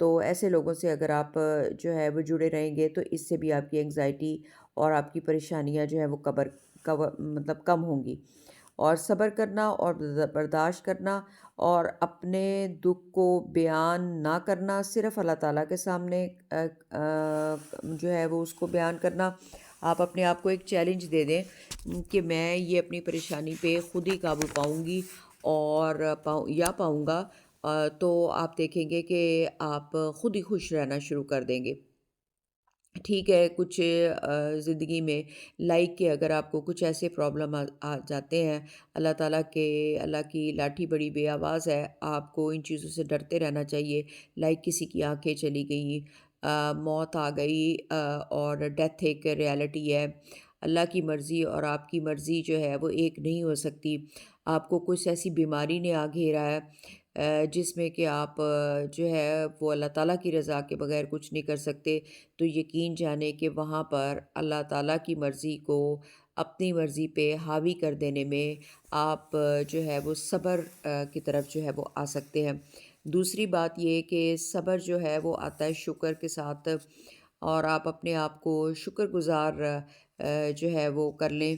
تو ایسے لوگوں سے اگر آپ جو ہے وہ جڑے رہیں گے تو اس سے بھی آپ کی انگزائٹی اور آپ کی پریشانیاں جو ہے وہ مطلب کم ہوں گی۔ اور صبر کرنا اور برداشت کرنا اور اپنے دکھ کو بیان نہ کرنا، صرف اللہ تعالیٰ کے سامنے جو ہے وہ اس کو بیان کرنا۔ آپ اپنے آپ کو ایک چیلنج دے دیں کہ میں یہ اپنی پریشانی پہ خود ہی قابو پاؤں گی اور پاؤں گا، تو آپ دیکھیں گے کہ آپ خود ہی خوش رہنا شروع کر دیں گے۔ ٹھیک ہے، کچھ زندگی میں لائک کہ اگر آپ کو کچھ ایسے پرابلم آ جاتے ہیں، اللہ کی لاٹھی بڑی بے آواز ہے، آپ کو ان چیزوں سے ڈرتے رہنا چاہیے۔ لائک کسی کی آنکھیں چلی گئیں، موت آ گئی، اور ڈیتھ ایک ریالٹی ہے۔ اللہ کی مرضی اور آپ کی مرضی جو ہے وہ ایک نہیں ہو سکتی۔ آپ کو کچھ ایسی بیماری نے آ گھیرا ہے جس میں کہ آپ جو ہے وہ اللہ تعالیٰ کی رضا کے بغیر کچھ نہیں کر سکتے، تو یقین جانیں کہ وہاں پر اللہ تعالیٰ کی مرضی کو اپنی مرضی پہ حاوی کر دینے میں آپ جو ہے وہ صبر کی طرف جو ہے وہ آ سکتے ہیں۔ دوسری بات یہ کہ صبر جو ہے وہ آتا ہے شکر کے ساتھ، اور آپ اپنے آپ کو شکر گزار جو ہے وہ کر لیں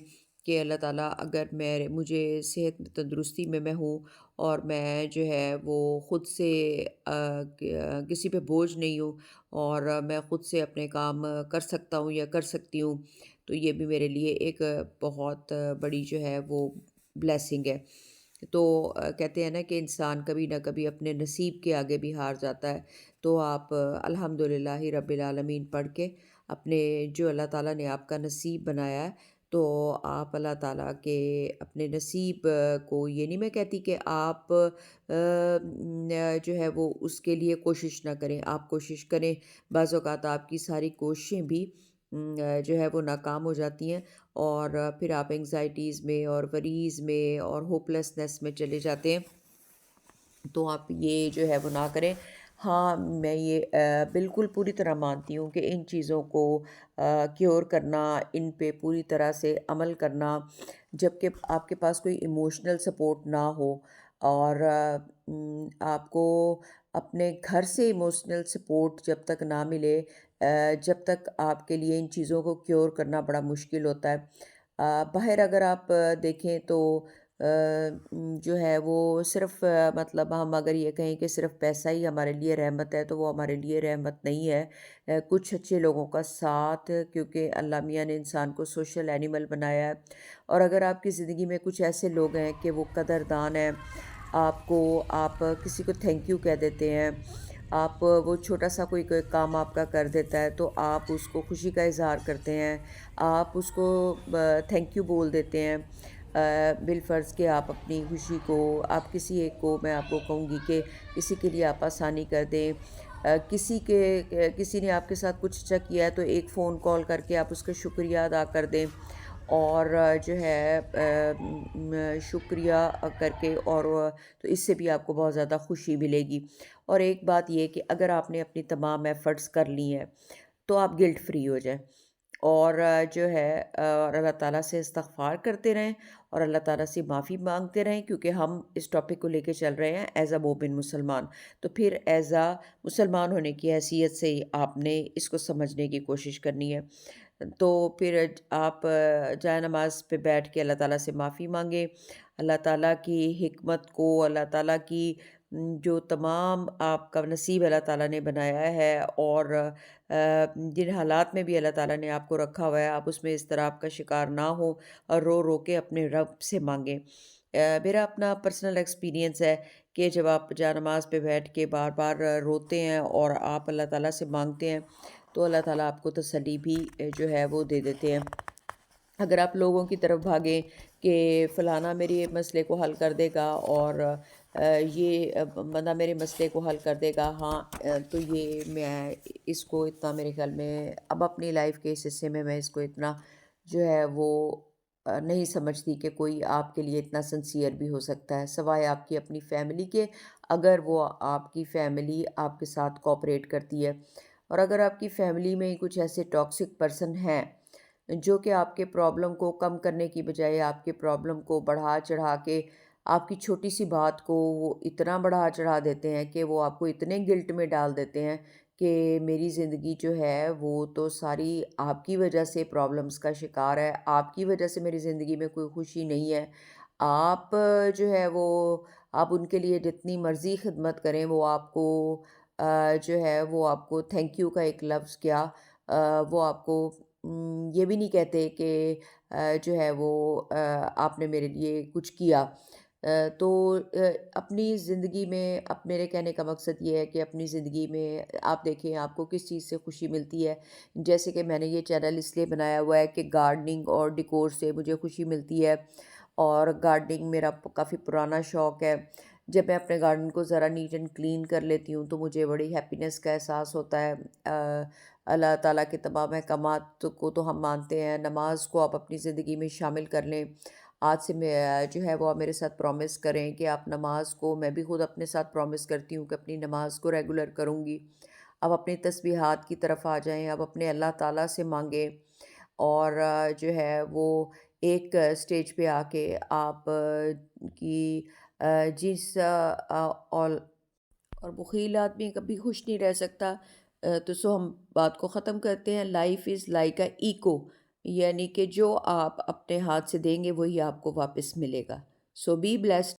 کہ اللہ تعالیٰ اگر مجھے صحت تندرستی میں ہوں اور میں جو ہے وہ خود سے کسی پہ بوجھ نہیں ہوں اور میں خود سے اپنے کام کر سکتا ہوں یا کر سکتی ہوں، تو یہ بھی میرے لیے ایک بہت بڑی جو ہے وہ بلیسنگ ہے۔ تو کہتے ہیں نا کہ انسان کبھی نہ کبھی اپنے نصیب کے آگے بھی ہار جاتا ہے، تو آپ الحمدللہ رب العالمین پڑھ کے اپنے جو اللہ تعالیٰ نے آپ کا نصیب بنایا ہے، تو آپ اللہ تعالیٰ کے اپنے نصیب کو، یہ نہیں میں کہتی کہ آپ جو ہے وہ اس کے لیے کوشش نہ کریں، آپ کوشش کریں۔ بعض اوقات آپ کی ساری کوششیں بھی جو ہے وہ ناکام ہو جاتی ہیں، اور پھر آپ انگزائٹیز میں اور وریز میں اور ہوپلیسنس میں چلے جاتے ہیں، تو آپ یہ جو ہے وہ نہ کریں۔ ہاں، میں یہ بالکل پوری طرح مانتی ہوں کہ ان چیزوں کو کیور کرنا، ان پہ پوری طرح سے عمل کرنا، جب کہ آپ کے پاس کوئی ایموشنل سپورٹ نہ ہو، اور آپ کو اپنے گھر سے ایموشنل سپورٹ جب تک نہ ملے، جب تک آپ کے لیے ان چیزوں کو کیور کرنا بڑا مشکل ہوتا ہے۔ باہر اگر آپ دیکھیں تو جو ہے وہ صرف مطلب ہم اگر یہ کہیں کہ صرف پیسہ ہی ہمارے لیے رحمت ہے، تو وہ ہمارے لیے رحمت نہیں ہے۔ کچھ اچھے لوگوں کا ساتھ، کیونکہ اللہ میاں نے انسان کو سوشل اینیمل بنایا ہے، اور اگر آپ کی زندگی میں کچھ ایسے لوگ ہیں کہ وہ قدردان ہیں، آپ کسی کو تھینک یو کہہ دیتے ہیں، آپ وہ چھوٹا سا کوئی کام آپ کا کر دیتا ہے تو آپ اس کو خوشی کا اظہار کرتے ہیں، آپ اس کو تھینک یو بول دیتے ہیں، بالفرض کہ آپ اپنی خوشی کو، آپ کسی ایک کو، میں آپ کو کہوں گی کہ کسی کے لیے آپ آسانی کر دیں، کسی نے آپ کے ساتھ کچھ اچھا کیا ہے تو ایک فون کال کر کے آپ اس کا شکریہ ادا کر دیں، اور جو ہے شکریہ کر کے، اور تو اس سے بھی آپ کو بہت زیادہ خوشی ملے گی۔ اور ایک بات یہ کہ اگر آپ نے اپنی تمام ایفرٹس کر لی ہیں تو آپ گلٹ فری ہو جائیں، اور جو ہے اور اللہ تعالیٰ سے استغفار کرتے رہیں اور اللہ تعالیٰ سے معافی مانگتے رہیں، کیونکہ ہم اس ٹاپک کو لے کے چل رہے ہیں ایز اے مومن مسلمان، تو پھر ایز اے مسلمان ہونے کی حیثیت سے ہی آپ نے اس کو سمجھنے کی کوشش کرنی ہے۔ تو پھر آپ جائے نماز پہ بیٹھ کے اللہ تعالیٰ سے معافی مانگیں، اللہ تعالیٰ کی حکمت کو، اللہ تعالیٰ کی جو تمام آپ کا نصیب اللہ تعالیٰ نے بنایا ہے، اور جن حالات میں بھی اللہ تعالیٰ نے آپ کو رکھا ہوا ہے، آپ اس میں اس طرح آپ کا شکار نہ ہو، اور رو رو کے اپنے رب سے مانگیں۔ میرا اپنا پرسنل ایکسپیرینس ہے کہ جب آپ جا نماز پہ بیٹھ کے بار بار روتے ہیں اور آپ اللہ تعالیٰ سے مانگتے ہیں، تو اللہ تعالیٰ آپ کو تسلی بھی جو ہے وہ دے دیتے ہیں۔ اگر آپ لوگوں کی طرف بھاگیں کہ فلانا میرے مسئلے کو حل کر دے گا، اور یہ بندہ میرے مسئلے کو حل کر دے گا، ہاں، تو یہ میں اس کو اتنا، میرے خیال میں اب اپنی لائف کے اس حصے میں اس کو اتنا جو ہے وہ نہیں سمجھتی کہ کوئی آپ کے لیے اتنا سنسیئر بھی ہو سکتا ہے، سوائے آپ کی اپنی فیملی کے، اگر وہ آپ کی فیملی آپ کے ساتھ کوآپریٹ کرتی ہے۔ اور اگر آپ کی فیملی میں ہی کچھ ایسے ٹاکسک پرسن ہیں جو کہ آپ کے پرابلم کو کم کرنے کی بجائے آپ کے پرابلم کو بڑھا چڑھا کے آپ کی چھوٹی سی بات کو وہ اتنا بڑھا چڑھا دیتے ہیں کہ وہ آپ کو اتنے گلٹ میں ڈال دیتے ہیں کہ میری زندگی جو ہے وہ تو ساری آپ کی وجہ سے پرابلمس کا شکار ہے، آپ کی وجہ سے میری زندگی میں کوئی خوشی نہیں ہے۔ آپ جو ہے وہ آپ ان کے لیے جتنی مرضی خدمت کریں، وہ آپ کو جو ہے وہ آپ کو تھینک یو کا ایک لفظ کیا، وہ آپ کو یہ بھی نہیں کہتے کہ جو ہے وہ آپ نے میرے لیے کچھ کیا۔ تو اپنی زندگی میں اب میرے کہنے کا مقصد یہ ہے کہ اپنی زندگی میں آپ دیکھیں آپ کو کس چیز سے خوشی ملتی ہے۔ جیسے کہ میں نے یہ چینل اس لیے بنایا ہوا ہے کہ گارڈننگ اور ڈیکور سے مجھے خوشی ملتی ہے، اور گارڈننگ میرا کافی پرانا شوق ہے۔ جب میں اپنے گارڈن کو ذرا نیٹ اینڈ کلین کر لیتی ہوں تو مجھے بڑی ہیپینس کا احساس ہوتا ہے۔ اللہ تعالیٰ کے تمام احکامات کو تو ہم مانتے ہیں، نماز کو آپ اپنی زندگی میں شامل کر لیں۔ آج سے میں جو ہے وہ آپ میرے ساتھ پرومس کریں کہ آپ نماز کو، میں بھی خود اپنے ساتھ پرومس کرتی ہوں کہ اپنی نماز کو ریگولر کروں گی۔ اب اپنی تسبیحات کی طرف آ جائیں، اب اپنے اللہ تعالیٰ سے مانگیں، اور جو ہے وہ ایک سٹیج پہ آ کے آپ کی جس اور اور بخیل آدمی کبھی خوش نہیں رہ سکتا۔ تو سو ہم بات کو ختم کرتے ہیں، life is like a echo, یعنی کہ جو آپ اپنے ہاتھ سے دیں گے وہی آپ کو واپس ملے گا۔ سو بی بلیسڈ۔